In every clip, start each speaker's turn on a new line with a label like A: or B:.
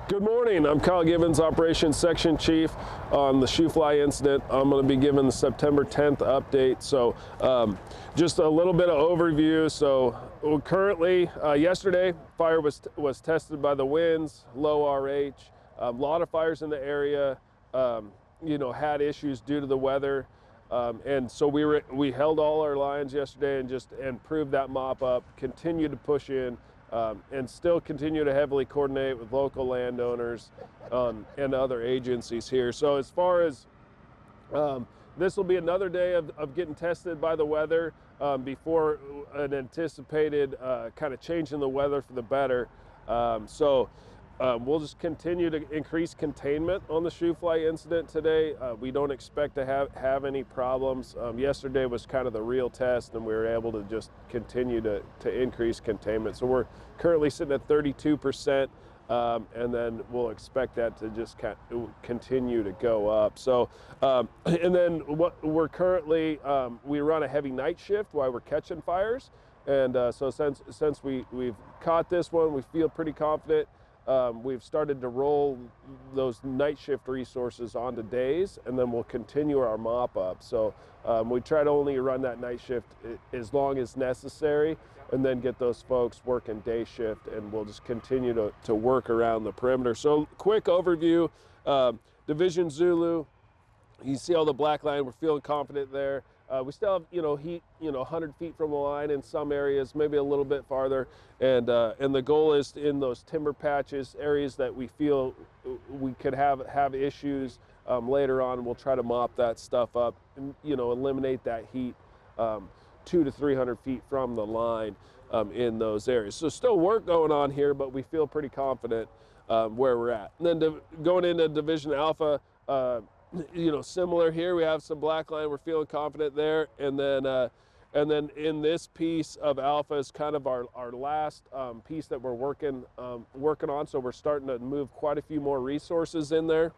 A: Good morning, I'm Kyle Gibbons, Operations Section Chief on the shoe fly incident. I'm going to be giving the September 10th update. So just a little bit of overview. So currently, yesterday, fire was tested by the winds, low RH. A lot of fires in the area, had issues due to the weather. And so we held all our lines yesterday and proved that mop up, continued to push in, and still continue to heavily coordinate with local landowners and other agencies here. So as far as this will be another day of getting tested by the weather before an anticipated kind of change in the weather for the better. We'll just continue to increase containment on the shoe fly incident today. We don't expect to have any problems. Yesterday was kind of the real test, and we were able to just continue to increase containment. So we're currently sitting at 32%, and then we'll expect that to just continue to go up. So, and then what we're currently, we run a heavy night shift while we're catching fires. And so since we've caught this one, we feel pretty confident. We've started to roll those night shift resources onto days, and then we'll continue our mop up. So we try to only run that night shift as long as necessary, and then get those folks working day shift, and we'll just continue to work around the perimeter. So quick overview, Division Zulu, you see all the black line, we're feeling confident there. We still have, heat, 100 feet from the line in some areas, maybe a little bit farther. And the goal is in those timber patches, areas that we feel we could have issues later on. We'll try to mop that stuff up and, eliminate that heat 200 to 300 feet from the line in those areas. So still work going on here, but we feel pretty confident where we're at. And then going into Division Alpha, similar here, we have some black line, we're feeling confident there. And then in this piece of Alpha is kind of our last piece that we're working on. So we're starting to move quite a few more resources in there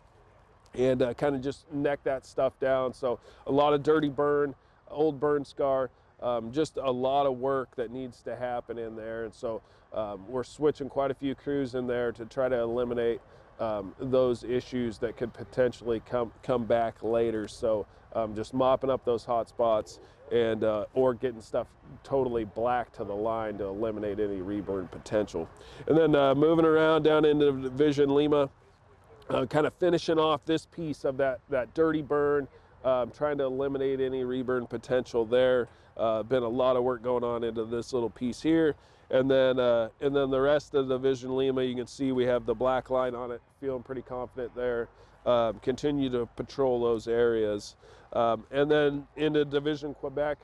A: and kind of just neck that stuff down. So a lot of dirty burn, old burn scar, just a lot of work that needs to happen in there. And so we're switching quite a few crews in there to try to eliminate those issues that could potentially come back later. So just mopping up those hot spots and or getting stuff totally black to the line to eliminate any reburn potential. And then moving around down into Division Lima, kind of finishing off this piece of that dirty burn, trying to eliminate any reburn potential there. Been a lot of work going on into this little piece here. And then the rest of the Division Lima, you can see we have the black line on it, feeling pretty confident there. Continue to patrol those areas. And then into Division Quebec,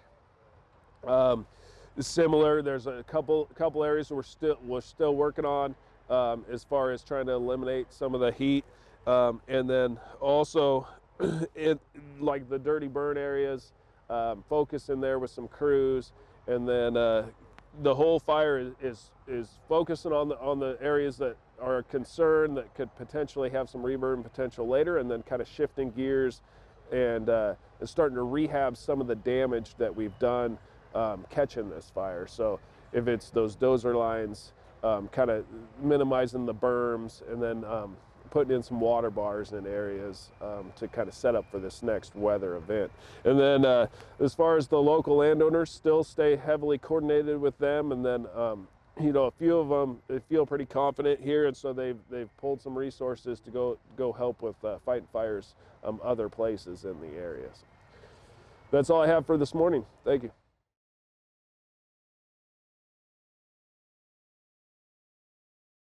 A: similar, there's a couple areas we're still working on as far as trying to eliminate some of the heat. And then also, like the dirty burn areas, focus in there with some crews. And then the whole fire is focusing on the areas that are a concern that could potentially have some reburn potential later, and then kind of shifting gears and starting to rehab some of the damage that we've done catching this fire. So if it's those dozer lines, kind of minimizing the berms, and then putting in some water bars in areas to kind of set up for this next weather event. And then as far as the local landowners, still stay heavily coordinated with them. And then a few of them, they feel pretty confident here, and so they've pulled some resources to go help with fighting fires other places in the areas. That's all I have for this morning. Thank you.